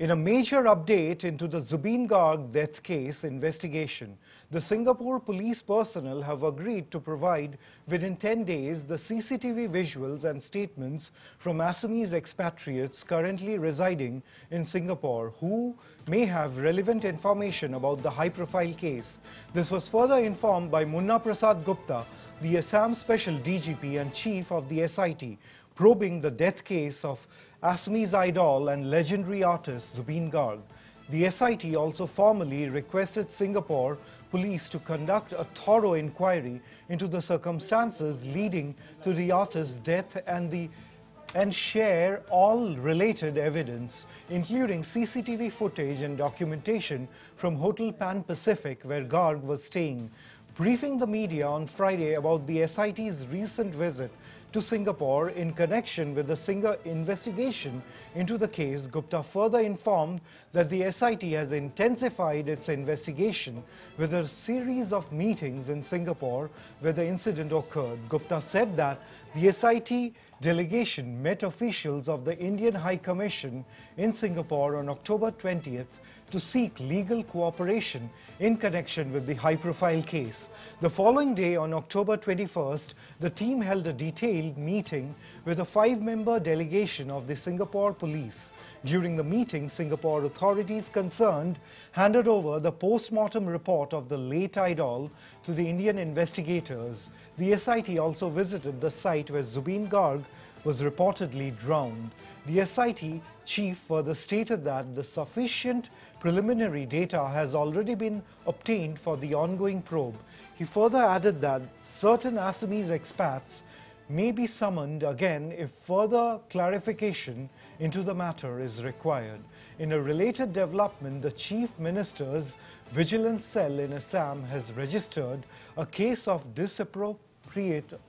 In a major update into the Zubeen Garg death case investigation, the Singapore police personnel have agreed to provide within 10 days the CCTV visuals and statements from Assamese expatriates currently residing in Singapore who may have relevant information about the high-profile case. This was further informed by Munna Prasad Gupta, the Assam Special DGP and Chief of the SIT, probing the death case of Assamese idol and legendary artist Zubeen Garg. The SIT also formally requested Singapore police to conduct a thorough inquiry into the circumstances leading to the artist's death and share all related evidence, including CCTV footage and documentation from Hotel Pan Pacific where Garg was staying. Briefing the media on Friday about the SIT's recent visit to Singapore in connection with the investigation into the case, Gupta further informed that the SIT has intensified its investigation with a series of meetings in Singapore where the incident occurred. Gupta said that the SIT delegation met officials of the Indian High Commission in Singapore on October 20th to seek legal cooperation in connection with the high-profile case. The following day, on October 21st, the team held a detailed meeting with a 5-member delegation of the Singapore police. During the meeting, Singapore authorities concerned handed over the post-mortem report of the late idol to the Indian investigators. The SIT also visited the site where Zubeen Garg was reportedly drowned. The SIT chief further stated that the sufficient preliminary data has already been obtained for the ongoing probe. He further added that certain Assamese expats may be summoned again if further clarification into the matter is required. In a related development, the Chief Minister's Vigilance Cell in Assam has registered a case of disappropriate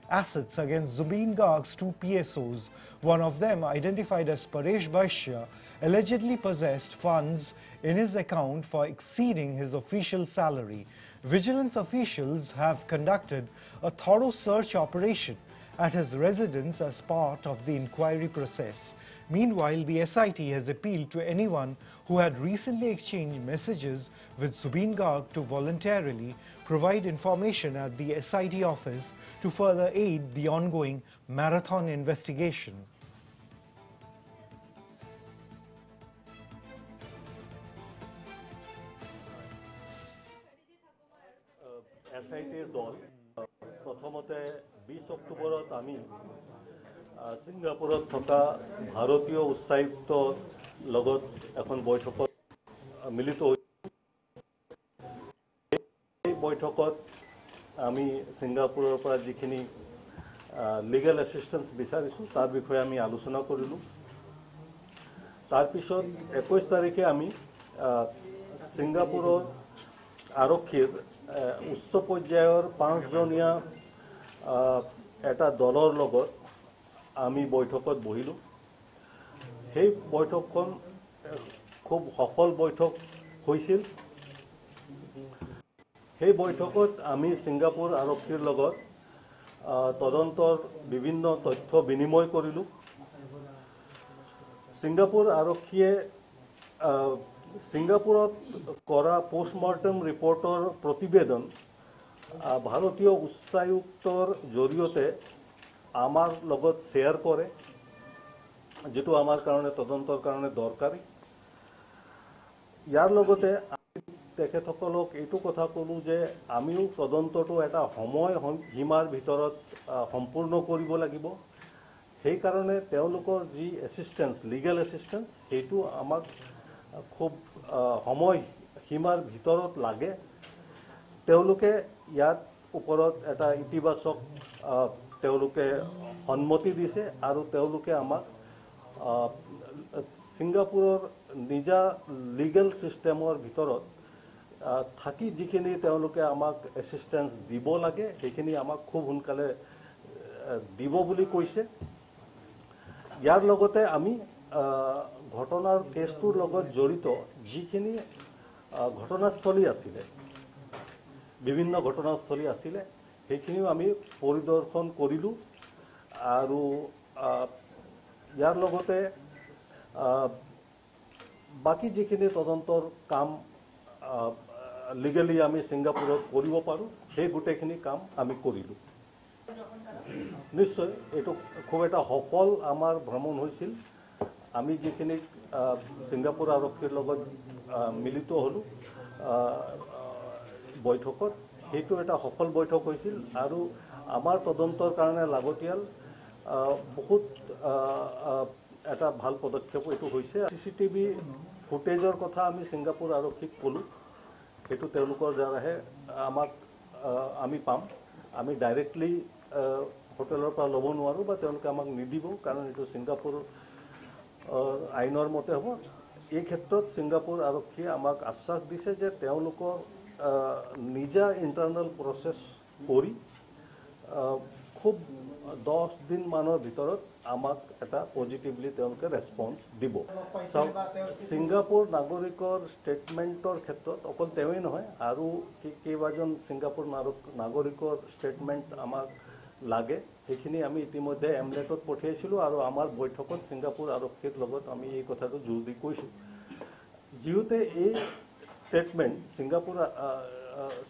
assets against Zubeen Garg's 2 PSOs. One of them, identified as Paresh Baishya, allegedly possessed funds in his account for exceeding his official salary. Vigilance officials have conducted a thorough search operation at his residence as part of the inquiry process. Meanwhile, the SIT has appealed to anyone who had recently exchanged messages with Zubeen Garg to voluntarily provide information at the SIT office to further aid the ongoing marathon investigation. SITৰ দল প্ৰথমতে 20 অক্টোবৰত আমি সিংগাপুৰত থকা ভাৰতীয় উচ্চায়ুক্তৰ লগত এখন বৈঠকত মিলিত হৈছোঁ। এই বৈঠকত আমি সিংগাপুৰৰ পৰা যিখিনি লিগেল এছিষ্টেন্স বিচাৰিছোঁ তাৰ বিষয়ে আমি আলোচনা কৰিলোঁ। তাৰ পিছত 21 তাৰিখে আমি সিংগাপুৰৰ আৰক্ষীৰ উচ্চ পৰ্যায়ৰ 5জনীয়া এটা দলৰ লগত আমি বৈঠকত বহিলোঁ। সেই বৈঠকখন খুব সফল বৈঠক হৈছিল। সেই বৈঠকত আমি সিংগাপুৰ আৰক্ষীৰ লগত তদন্তৰ বিভিন্ন তথ্য বিনিময় কৰিলোঁ। সিংগাপুৰ আৰক্ষীয়ে সিংগাপুৰত কৰা পোষ্টমৰ্টেম ৰিপৰ্টৰ প্ৰতিবেদন ভাৰতীয় উচ্চায়ুক্তৰ জৰিয়তে আমাৰ লগত শ্বেয়াৰ কৰে, যেটো আমাৰ কাৰণে তদন্তৰ কাৰণে দৰকাৰী। ইয়াৰ লগতে আমি তেখেতসকলক এইটো কথা ক'লো যে আমিও তদন্তটো এটা সময় সীমাৰ ভিতৰত সম্পূৰ্ণ কৰিব লাগিব। সেই কাৰণে তেওঁলোকৰ যি এছিষ্টেন্স, লিগেল এছিষ্টেন্স, সেইটো আমাক খুব সময় সীমাৰ ভিতৰত লাগে। তেওঁলোকে ইয়াত ওপৰত এটা ইতিবাচক তেওঁলোকে সন্মতি দিছে আৰু তেওঁলোকে আমাক সিংগাপুৰৰ নিজা লিগেল সিস্টেমৰ ভিতৰত থাকি যিখিনি তেওঁলোকে আমাক এছিষ্টেন্স দিব লাগে সেইখিনি আমাক খুব সোনকালে দিব বুলি কৈছে। ইয়াৰ লগতে আমি ঘটনাৰ কেছটোৰ লগত জড়িত যিখিনি ঘটনাস্থলী আছিলে, বিভিন্ন ঘটনাস্থলী আছিলে, সেইখিনিও আমি পৰিদৰ্শন কৰিলোঁ। আৰু ইয়াৰ লগতে বাকি যিখিনি তদন্তৰ কাম লিগেলি আমি ছিংগাপুৰত কৰিব পাৰোঁ সেই গোটেইখিনি কাম আমি কৰিলোঁ। নিশ্চয় এইটো খুব এটা সফল আমাৰ ভ্ৰমণ হৈছিল। আমি যিখিনি ছিংগাপুৰ আৰক্ষীৰ লগত মিলিত হ'লোঁ বৈঠকত, সেইটো এটা সফল বৈঠক হৈছিল আৰু আমাৰ তদন্তৰ কাৰণে লাগতিয়াল বহুত এটা ভাল পদক্ষেপ এইটো হৈছে। CCTV ফুটেজৰ কথা আমি ছিংগাপুৰ আৰক্ষীক ক'লোঁ, সেইটো তেওঁলোকৰ দ্বাৰাহে আমি পাম। আমি ডাইৰেক্টলি হোটেলৰ পৰা ল'ব নোৱাৰোঁ বা তেওঁলোকে আমাক নিদিব, কাৰণ এইটো ছিংগাপুৰ আইনৰ মতে হ'ব। এই ক্ষেত্ৰত ছিংগাপুৰ আৰক্ষীয়ে আমাক আশ্বাস দিছে যে তেওঁলোকৰ নিজা ইণ্টাৰনেল প্ৰচেছ কৰি খুব 10 দিনমানৰ ভিতৰত আমাক এটা পজিটিভলি তেওঁলোকে ৰেছপন্স দিব। ছিংগাপুৰ নাগৰিকৰ ষ্টেটমেণ্টৰ ক্ষেত্ৰত অকল তেওঁৱেই নহয়, আৰু কেইবাজন ছিংগাপুৰ নাগৰিকৰ ষ্টেটমেণ্ট আমাক লাগে। সেইখিনি আমি ইতিমধ্যে এমনেটত পঠিয়াইছিলোঁ আৰু আমাৰ বৈঠকত ছিংগাপুৰ আৰক্ষীৰ লগত আমি এই কথাটো জোৰ দি কৈছোঁ। যিহেতু এই ষ্টেটমেণ্ট ছিংগাপুৰ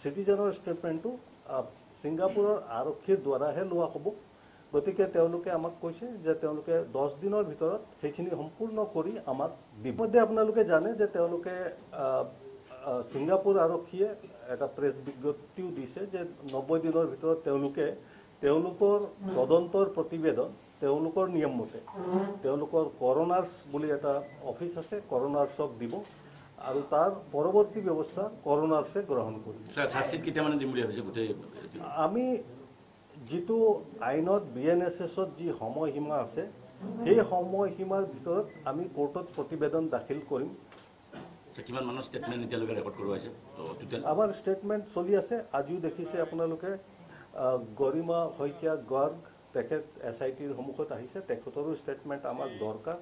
চিটিজেনৰ ষ্টেটমেণ্টটো ছিংগাপুৰৰ আৰক্ষীৰ দ্বাৰাহে লোৱা হ'ব, গতিকে তেওঁলোকে আমাক কৈছে যে তেওঁলোকে 10 দিনৰ ভিতৰত সেইখিনি সম্পূৰ্ণ কৰি আমাক দিব। ইতিমধ্যে আপোনালোকে জানে যে তেওঁলোকে ছিংগাপুৰ আৰক্ষীয়ে এটা প্ৰেছ বিজ্ঞপ্তিও দিছে যে 90 দিনৰ ভিতৰত তেওঁলোকে তেওঁলোকৰ তদন্তৰ প্ৰতিবেদন তেওঁলোকৰ নিয়ম মতে তেওঁলোকৰ কৰোনাৰ্ছ বুলি এটা অফিচ আছে, কৰোনাৰ্ছক দিব আৰু তাৰ পৰৱৰ্তী ব্যৱস্থা কৰোনাৰ্ছে গ্ৰহণ কৰিব। আমি যিটো আইনত BNSS-ত যি সময়সীমা আছে, সেই সময়সীমাৰ ভিতৰত আমি কোৰ্টত প্ৰতিবেদন দাখিল কৰিম। আমাৰ ষ্টেটমেণ্ট চলি আছে। আজিও দেখিছে আপোনালোকে গৰিমা শইকীয়া গৰ্গ, তেখেত SITৰ সন্মুখত আহিছে, তেখেতৰো ষ্টেটমেণ্ট আমাক দৰকাৰ।